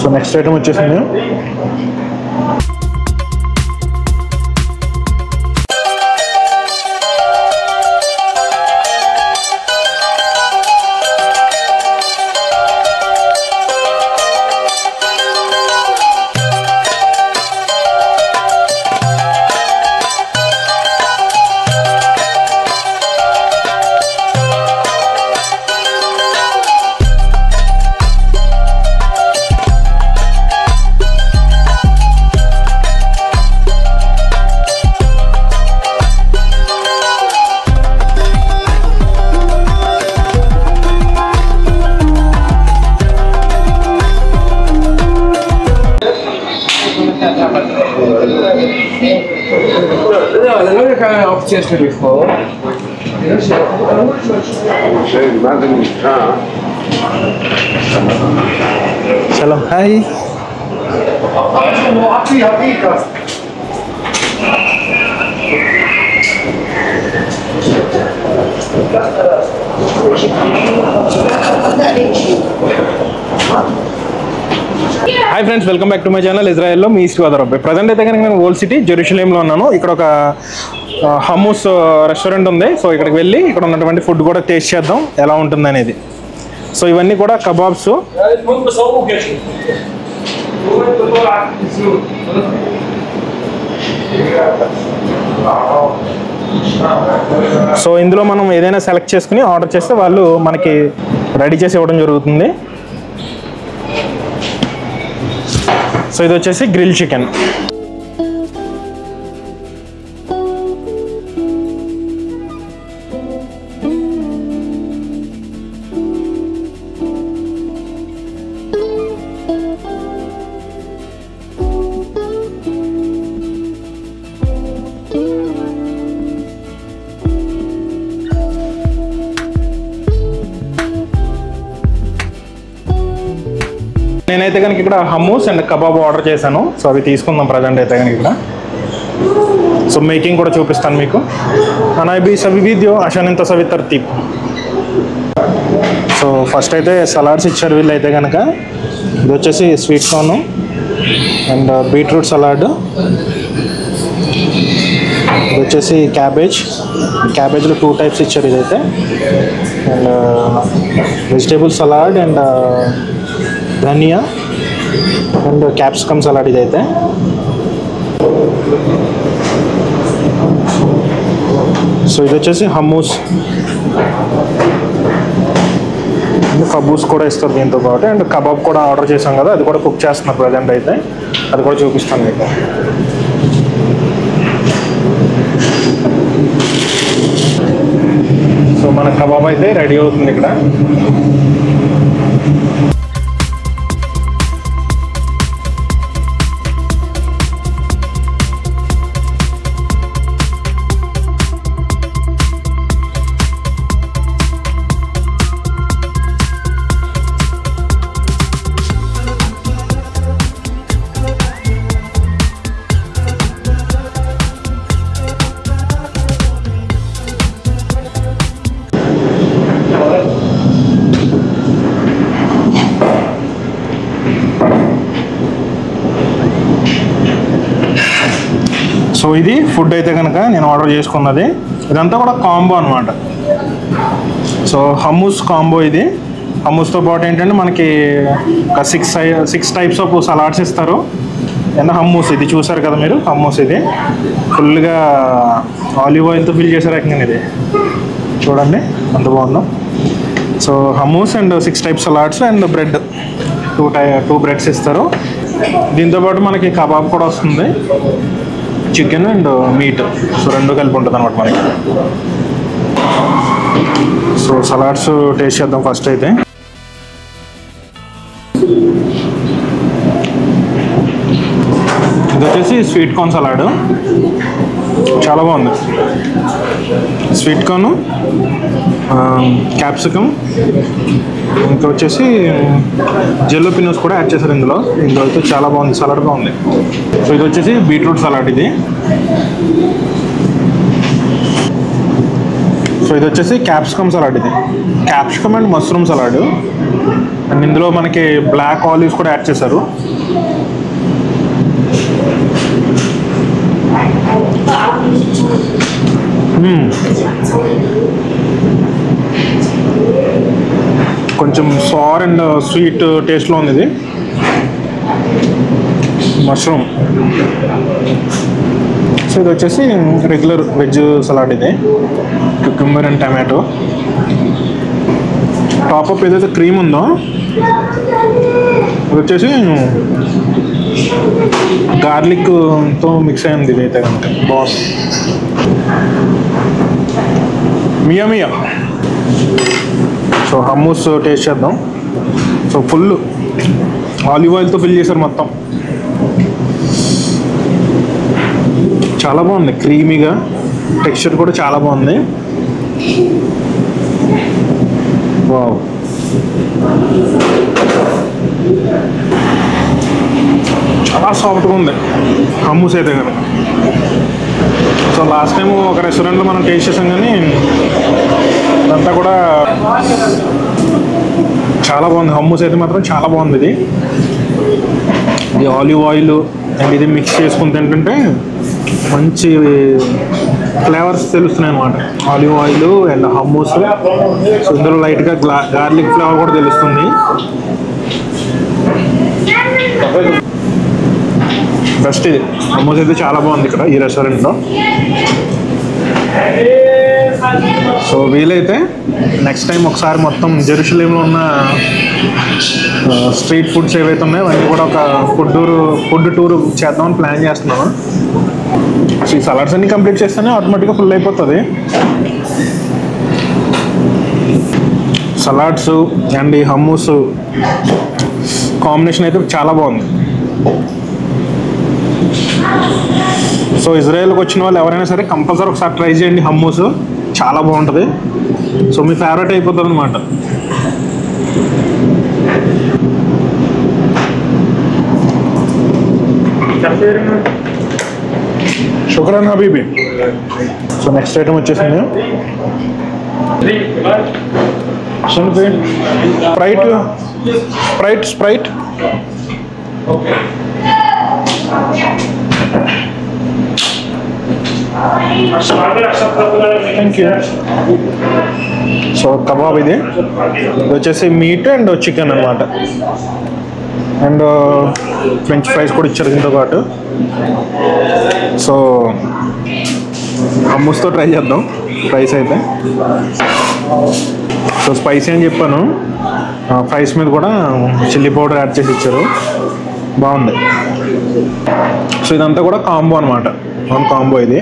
So next item వచ్చేసింది चलो hi hi friends, welcome back to my channel ఇజ్రాయెల్లో మీ ఈస్ట్ గోదావరి. ప్రజెంట్ అయితే కనుక నేను ఓల్డ్ సిటీ జెరూసలేంలో ఉన్నాను. ఇక్కడ ఒక హమ్మూస్ రెస్టారెంట్ ఉంది. సో ఇక్కడికి వెళ్ళి ఇక్కడ ఉన్నటువంటి ఫుడ్ కూడా టేస్ట్ చేద్దాం ఎలా ఉంటుంది అనేది. సో ఇవన్నీ కూడా కబాబ్స్. సో ఇందులో మనం ఏదైనా సెలెక్ట్ చేసుకుని ఆర్డర్ చేస్తే వాళ్ళు మనకి రెడీ చేసి ఇవ్వడం జరుగుతుంది. సో ఇది వచ్చేసి గ్రిల్ చికెన్. నేనైతే కనుక ఇక్కడ హమ్మూస్ అండ్ కబాబ్ ఆర్డర్ చేశాను. సో అవి తీసుకుందాం ప్రజెంట్ అయితే కనుక ఇక్కడ. సో మేకింగ్ కూడా చూపిస్తాను మీకు. అనాయిబీ సవి వీడియో అశానింత సవి తర్తీబ్. సో ఫస్ట్ అయితే సలాడ్స్ ఇచ్చారు వీళ్ళు అయితే కనుక. ఇది వచ్చేసి sweet corn and beetroot salad. ఇది వచ్చేసి క్యాబేజ్లో 2 టైప్స్ ఇచ్చారు ఇదైతే. అండ్ వెజిటేబుల్ సలాడ్ అండ్ ధనియా అండ్ క్యాప్సికమ్ సలాడ్ ఇదైతే. సో ఇది వచ్చేసి హమ్మూస్. కబూస్ కూడా ఇస్తారు దీంతో పాటు. అండ్ కబాబ్ కూడా ఆర్డర్ చేసాం కదా, అది కూడా కుక్ చేస్తున్నారు ప్రజెంట్ అయితే. అది కూడా చూపిస్తాను మీకు. సో మన కబాబ్ అయితే రెడీ అవుతుంది ఇక్కడ. సో ఇది ఫుడ్ అయితే కనుక నేను ఆర్డర్ చేసుకున్నది. ఇదంతా కూడా కాంబో అనమాట. సో హమ్మూస్ కాంబో ఇది. హమ్మూస్తో పాటు ఏంటంటే మనకి ఒక 6 టైప్స్ ఆఫ్ సలాడ్స్ ఇస్తారు. అండ్ హమ్మూస్ ఇది చూసారు కదా మీరు. హమ్మూస్ ఇది ఫుల్గా ఆలివ్ ఆయిల్తో ఫిల్ చేసే రకంగా ఇది చూడండి ఎంత బాగుందో. So hummus and 6 types salads and bread 2 breads ఇస్తారు. దీంతోపాటు మనకి కబాబ్ కూడా వస్తుంది, చికెన్ అండ్ మీట్. సో 2 కలిపి ఉంటుంది అనమాట మనకి. సో సలాడ్స్ టేస్ట్ చేద్దాం ఫస్ట్ అయితే. ఇది వచ్చేసి స్వీట్ కార్న్ సలాడ్. చాలా బాగుంది. స్వీట్ కార్న్, క్యాప్సికమ్, ఇంకా వచ్చేసి జెల్లోపినోస్ కూడా యాడ్ చేశారు ఇందులో. ఇందులో అయితే చాలా బాగుంది, సలాడ్ బాగుంది. సో ఇది వచ్చేసి బీట్రూట్ సలాడ్ ఇది. సో ఇది వచ్చేసి క్యాప్సికమ్ సలాడ్ ఇది. Capsicum and mushroom salad. And ఇందులో మనకి బ్లాక్ ఆలివ్స్ కూడా యాడ్ చేశారు. కొంచెం సార్ అండ్ స్వీట్ టేస్ట్లో ఉంది ఇది. మష్రూమ్. సో ఇది వచ్చేసి రెగ్యులర్ వెజ్ సలాడ్. ఇది క్యూకంబర్ అండ్ టమాటో. టాప్అప్ ఏదైతే క్రీమ్ ఉందో అది వచ్చేసి గార్లిక్తో మిక్స్ అయింది. ఇది అయితే కనుక బాగుంది. మియా. సో హమ్మూస్ టేస్ట్ చేద్దాం. సో ఫుల్ ఆలివ్ ఆయిల్తో ఫిల్ చేశారు మొత్తం. చాలా బాగుంది, క్రీమీగా. టెక్స్చర్ కూడా చాలా బాగుంది. వావ్. చాలా సాఫ్ట్గా ఉంది హమ్మూస్ అయితే కనుక. సో లాస్ట్ టైం ఒక రెస్టారెంట్లో మనం టేస్ట్ చేసాం, కానీ అదంతా కూడా చాలా బాగుంది. హమ్మూస్ అయితే మాత్రం చాలా బాగుంది. ఇది ఆలివ్ ఆయిల్ అండ్ ఇది మిక్స్ చేసుకుని తింటుంటే మంచి ఫ్లేవర్స్ తెలుస్తున్నాయి అన్నమాట. Olive oil and hummus. So ఇందులో లైట్గా గార్లిక్ ఫ్లేవర్ కూడా తెలుస్తుంది. బెస్ట్ ఇది. హమ్మూస్ అయితే చాలా బాగుంది ఇక్కడ ఈ రెస్టారెంట్లో. సో వీలైతే నెక్స్ట్ టైం ఒకసారి మొత్తం జెరూసలేంలో ఉన్న స్ట్రీట్ ఫుడ్స్ ఏవైతే ఉన్నాయో అవన్నీ కూడా ఒక ఫుడ్ టూర్ చేద్దామని ప్లాన్ చేస్తున్నాను. సో ఈ సలాడ్స్ అన్ని కంప్లీట్ చేస్తేనే ఆటోమేటిక్గా ఫుల్ అయిపోతుంది. సలాడ్స్ అండ్ ఈ హమ్మూస్ కాంబినేషన్ అయితే చాలా బాగుంది. సో ఇజ్రాయెల్కి వచ్చిన వాళ్ళు ఎవరైనా సరే కంపల్సరీ ఒకసారి ట్రై చేయండి హమ్మూస్. చాలా బాగుంటుంది. సో మీ ఫేవరెట్ అయిపోతుంది అనమాట. శుక్రాన్ హబీబీ. సో నెక్స్ట్ ఐటమ్ వచ్చేసింది Sprite. Thank you. So kebab ఇది వచ్చేసి మీట్ అండ్ చికెన్ అనమాట. అండ్ ఫ్రెంచ్ ఫ్రైస్ కూడా ఇచ్చారు దీంతో పాటు. సో హమ్మూస్తో ట్రై చేద్దాం ఫ్రైస్ అయితే. సో స్పైసీ అని చెప్పాను. ఫ్రైస్ మీద కూడా చిల్లీ పౌడర్ యాడ్ చేసి ఇచ్చారు. బాగుంది. సో ఇదంతా కూడా కాంబో అనమాట. వన్ కాంబో ఇది.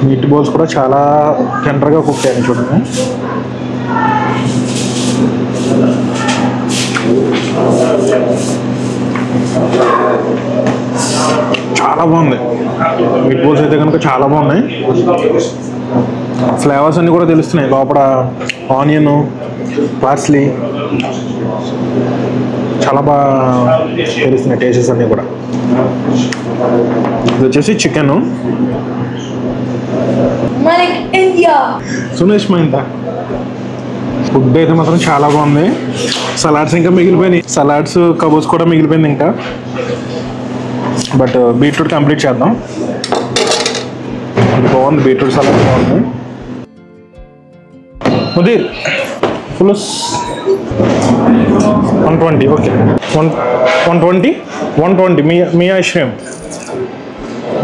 మీట్ బాల్స్ కూడా చాలా టెండర్గా కుక్ అయ్యాయి చూడండి. చాలా బాగుంది. మీట్ బాల్స్ అయితే కనుక చాలా బాగున్నాయి. ఫ్లేవర్స్ అన్నీ కూడా తెలుస్తున్నాయి. లోపల ఆనియన్, పార్స్లీ చాలా బాగా తెలుస్తున్నాయి టేస్ట్స్ అన్నీ కూడా. ఇది వచ్చేసి చికెన్. సునేష్ మైందా. ఫుడ్ అయితే మాత్రం చాలా బాగుంది. సలాడ్స్ ఇంకా మిగిలిపోయినాయి. సలాడ్స్ కబోస్ కూడా మిగిలిపోయింది ఇంకా. బట్ బీట్రూట్ కంప్లీట్ చేద్దాం. ఇది బాగుంది. బీట్రూట్ సలాడ్ బాగుంది. ముదీర్ పులుస్ 120. ఓకే 120 మీ ఐశ్వర్యం.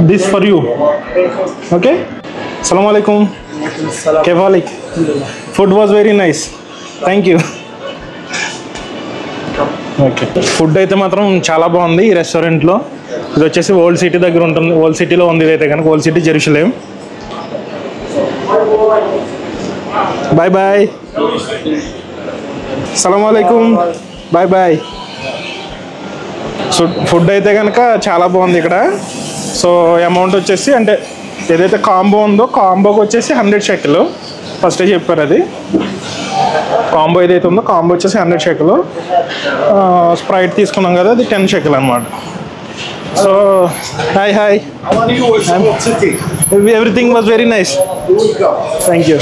This for you. ఓకే. अस्सलाम वालेकुम. क्या हालिक? Food was very nice. Thank you. Okay. Food అయితే మాత్రం చాలా బాగుంది ఈ రెస్టారెంట్లో. ఇది వచ్చేసి ఓల్డ్ సిటీ దగ్గర ఉంటుంది. ఓల్డ్ సిటీలో ఉంది ఇదైతే కనుక. Old city Jerusalem. Bye bye. अस्सलाम वालेकुम. Bye bye. ఫుడ్ అయితే కనుక చాలా బాగుంది ఇక్కడ. సో అమౌంట్ వచ్చేసి అంటే ఏదైతే కాంబో ఉందో కాంబోకి వచ్చేసి 100 షెకెల్ ఫస్టే చెప్పారు. అది కాంబో ఏదైతే ఉందో కాంబో వచ్చేసి 100 షెకెల్. స్ప్రైట్ తీసుకున్నాం కదా, అది 10 షెకెల్ అనమాట. So hi, everything was very nice, thank you.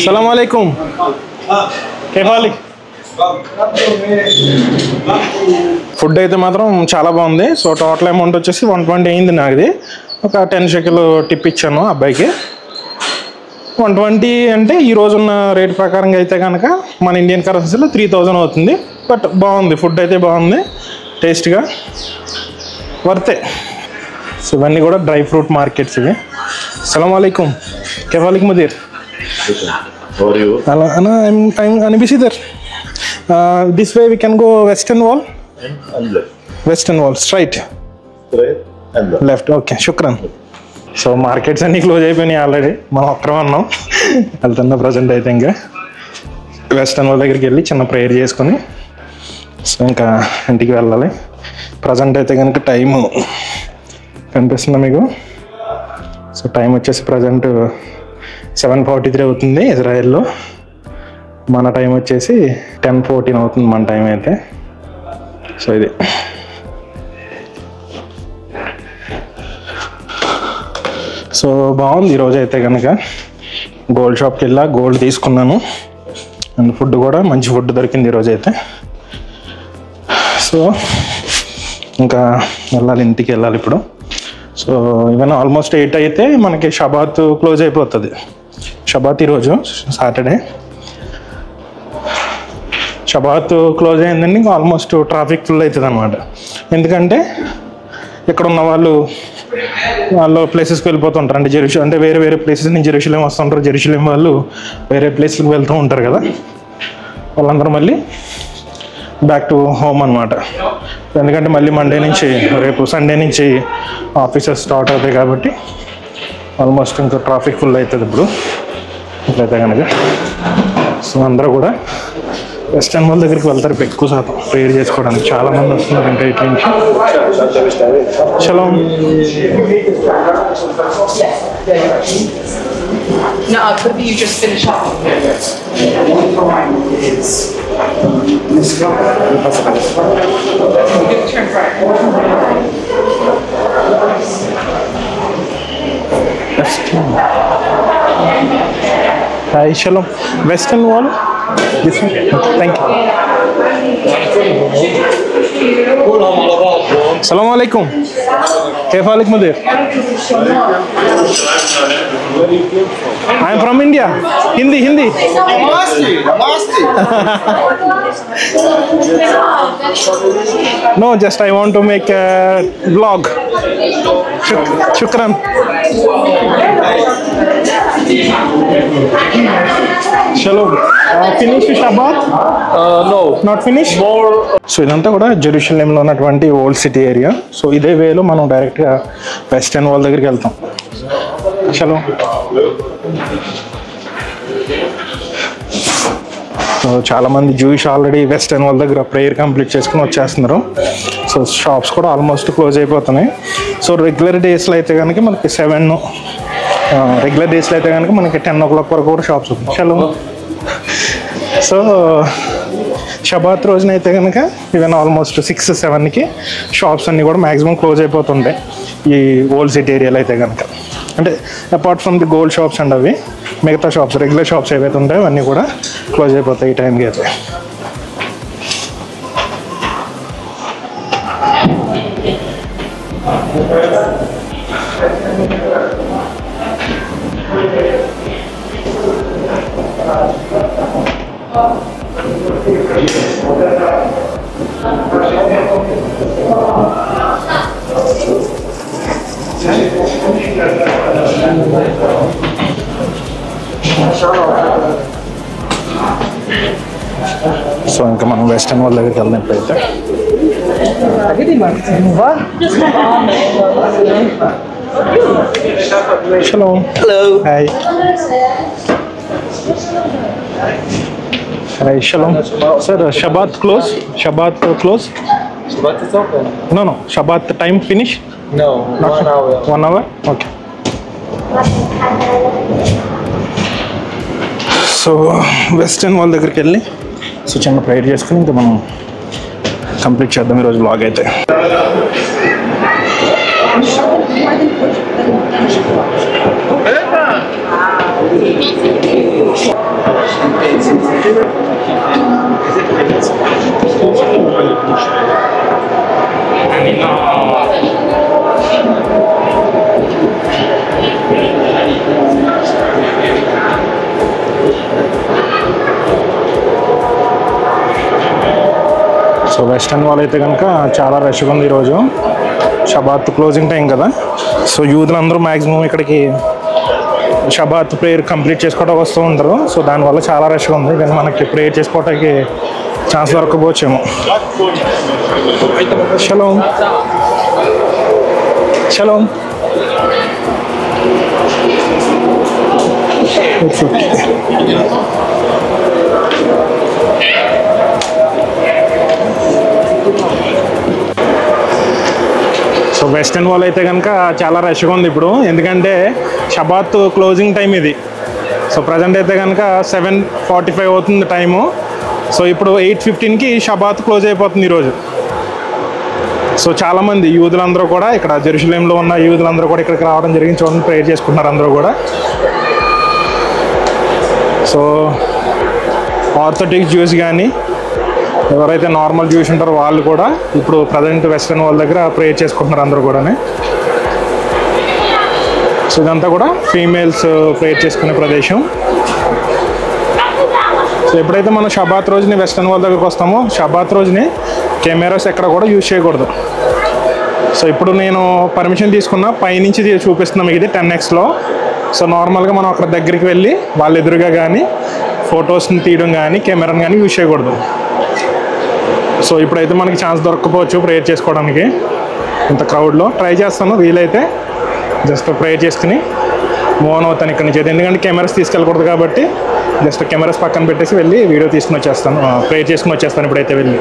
సలాం అలైకుం, కేఫాలిక్. ఫుడ్ అయితే మాత్రం చాలా బాగుంది. సో టోటల్ అమౌంట్ వచ్చేసి 120 అయింది నాది. ఒక 10 షెకెల్ టిప్ ఇచ్చాను అబ్బాయికి. 120 అంటే ఈ రోజున్న రేట్ ప్రకారంగా అయితే కనుక మన ఇండియన్ కరెన్సీలో 3000 అవుతుంది. బట్ బాగుంది, ఫుడ్ అయితే బాగుంది, టేస్ట్గా, వర్తే. సో ఇవన్నీ కూడా డ్రై ఫ్రూట్ మార్కెట్స్ ఇవి. సలాం అలైకుం, కేఫాలిక్ ముదీర్. I'm busy there. This way we can go western wall and left. Western wall, straight and left. Okay, shukran. So markets అన్నీ క్లోజ్ అయిపోయినాయి ఆల్రెడీ. మనం ఒక్కరం అన్నాం వెళ్తున్నా ప్రజెంట్ అయితే. ఇంకా వెస్టర్న్ వాళ్ళ దగ్గరికి వెళ్ళి చిన్న ప్రేయర్ చేసుకొని సో ఇంకా ఇంటికి వెళ్ళాలి. ప్రజెంట్ అయితే కనుక టైము కనిపిస్తుందా మీకు? సో టైం వచ్చేసి ప్రజెంట్ 7:43 అవుతుంది ఇజ్రాయెల్లో. మన టైం వచ్చేసి 10:14 అవుతుంది మన టైం అయితే. సో ఇది సో బాగుంది ఈరోజు అయితే కనుక. గోల్డ్ షాప్కి వెళ్ళా, గోల్డ్ తీసుకున్నాను. అండ్ ఫుడ్ కూడా మంచి ఫుడ్ దొరికింది ఈరోజు అయితే. సో ఇంకా వెళ్ళాలి, ఇంటికి వెళ్ళాలి ఇప్పుడు. సో ఈవెన్ ఆల్మోస్ట్ 8 అయితే మనకి షబాత్ క్లోజ్ అయిపోతుంది. షబాత్ ఈరోజు సాటర్డే, షబాత్ క్లోజ్ అయిందండి. ఇంకా ఆల్మోస్ట్ ట్రాఫిక్ ఫుల్ అవుతుంది అనమాట. ఎందుకంటే ఇక్కడ ఉన్న వాళ్ళు ప్లేసెస్కి వెళ్ళిపోతుంటారు. అంటే అంటే వేరే వేరే ప్లేసెస్ నుంచి జెరూసలేం వస్తుంటారు. జెరూసలేం వాళ్ళు వేరే ప్లేస్లకు వెళ్తూ ఉంటారు కదా, వాళ్ళందరూ మళ్ళీ బ్యాక్ టు హోమ్ అనమాట. ఎందుకంటే మళ్ళీ మండే నుంచి, రేపు సండే నుంచి ఆఫీసెస్ స్టార్ట్ అవుతాయి కాబట్టి ఆల్మోస్ట్ ఇంకా ట్రాఫిక్ ఫుల్ అవుతుంది ఇప్పుడు ఇట్లయితే కనుక. సో అందరూ కూడా వెస్టర్న్ వాళ్ళ దగ్గరికి వెళ్తారు ఎక్కువ శాతం ప్రేయర్ చేసుకోవడానికి. చాలామంది వస్తున్నారు ఇంకా ఇట్ల నుంచి. చలో No, could be you just finish up. Turn right. Hi, shalom. Western wall. This one. Thank you. Assalamu alaikum. Kaif halik mudir? I am from India. Hindi. Namaste. No, just I want to make a vlog. Shukran. Shalom. Finish Shabbat? No. Not finished? More. So ఇదంతా కూడా జెరూసలేంలో ఉన్నటువంటి old city area. So ఇదే వేలో మనం డైరెక్ట్గా western wall దగ్గరికి వెళ్తాం. చలో. సో చాలామంది జూయిష్ ఆల్రెడీ వెస్టర్న్ వాల్ దగ్గర ప్రేయర్ కంప్లీట్ చేసుకుని వచ్చేస్తున్నారు. సో షాప్స్ కూడా ఆల్మోస్ట్ క్లోజ్ అయిపోతున్నాయి. సో రెగ్యులర్ డేస్లో అయితే కనుక మనకి 7, రెగ్యులర్ డేస్లో అయితే కనుక మనకి 10 o'clock వరకు కూడా షాప్స్ ఉంటాయి. చలో. సో షబాత్ రోజున అయితే కనుక ఈవెన్ ఆల్మోస్ట్ 6-7కి షాప్స్ అన్నీ కూడా మ్యాక్సిమం క్లోజ్ అయిపోతుంటాయి ఈ ఓల్డ్ సిటీ ఏరియాలో అయితే కనుక. అంటే apart from the gold shops and అవి మిగతా షాప్స్, రెగ్యులర్ షాప్స్ ఏవైతే ఉంటాయో అవన్నీ కూడా క్లోజ్ అయిపోతాయి ఈ టైంకి అయితే. సో ఇంకా మనం వెస్టర్న్ వాళ్ళ దగ్గరికి వెళ్దాం ఇప్పుడైతే. Hello. Hi. Hi, shalom. Sir, Shabbat close? Shabbat close? Shabbat is open. No. Shabbat time finish? No, 1 hour. 1 hour? Okay. So western వాళ్ళ దగ్గరికి వెళ్ళి సో చిన్న ప్రేయర్ చేసుకుని ఇంకా మనం కంప్లీట్ చేద్దాం ఈరోజు బ్లాగ్ అయితే. సో వెస్టర్న్ వాల్ అయితే కనుక చాలా రష్గా ఉంది ఈరోజు. షబాత్ క్లోజింగ్ టైం కదా, సో యూత్లందరూ మ్యాక్సిమం ఇక్కడికి షబాత్ ప్రేయర్ కంప్లీట్ చేసుకోవడానికి వస్తూ ఉంటారు. సో దానివల్ల చాలా రష్గా ఉంది, కానీ మనకి ప్రేయర్ చేసుకోవడానికి ఛాన్స్ దొరకపోవచ్చేమో. Shalom shalom. So western wall అయితే కనుక చాలా రష్గా ఉంది ఇప్పుడు, ఎందుకంటే షబాత్ క్లోజింగ్ టైం ఇది. సో ప్రజెంట్ అయితే కనుక 7:45 అవుతుంది టైము. సో ఇప్పుడు 8:15కి షబాత్ క్లోజ్ అయిపోతుంది ఈరోజు. సో చాలామంది యూదులందరూ కూడా ఇక్కడ జెరూసలేంలో ఉన్న యూదులందరూ కూడా ఇక్కడికి రావడం జరిగింది. చూడండి, ప్రేయర్ చేసుకుంటున్నారు అందరూ కూడా. సో ఆర్థోడాక్స్ జ్యూస్ కానీ ఎవరైతే నార్మల్ జ్యూస్ ఉంటారో వాళ్ళు కూడా ఇప్పుడు ప్రజెంట్ వెస్టర్న్ వాళ్ళ దగ్గర ప్రేయర్ చేసుకుంటున్నారు అందరూ కూడా. సో ఇదంతా కూడా ఫీమేల్స్ ప్రేయర్ చేసుకునే ప్రదేశం. సో ఎప్పుడైతే మనం షబాత్ రోజుని వెస్టర్న్ వాళ్ళ దగ్గరకు వస్తామో, షబాత్ రోజుని కెమెరాస్ ఎక్కడ కూడా యూజ్ చేయకూడదు. సో ఇప్పుడు నేను పర్మిషన్ తీసుకున్న పైనుంచి చూపిస్తున్నాం, ఇది 10Xలో. సో నార్మల్గా మనం అక్కడ దగ్గరికి వెళ్ళి వాళ్ళ ఎదురుగా కానీ ఫొటోస్ని తీయడం కానీ కెమెరాని కానీ యూజ్ చేయకూడదు. సో ఇప్పుడైతే మనకి ఛాన్స్ దొరకకపోవచ్చు ప్రేయర్ చేసుకోవడానికి ఇంత క్రౌడ్లో. ట్రై చేస్తాను, వీలైతే జస్ట్ ప్రేయర్ చేసుకుని మూవ్ ఆన్ అవుతాను ఇక్కడ నుంచి అయితే. ఎందుకంటే కెమెరాస్ తీసుకెళ్ళకూడదు కాబట్టి జస్ట్ కెమెరాస్ పక్కన పెట్టేసి వెళ్ళి వీడియో తీసుకుని వచ్చేస్తాను, ప్రేయర్ చేసుకుని వచ్చేస్తాను ఇప్పుడైతే వెళ్ళి.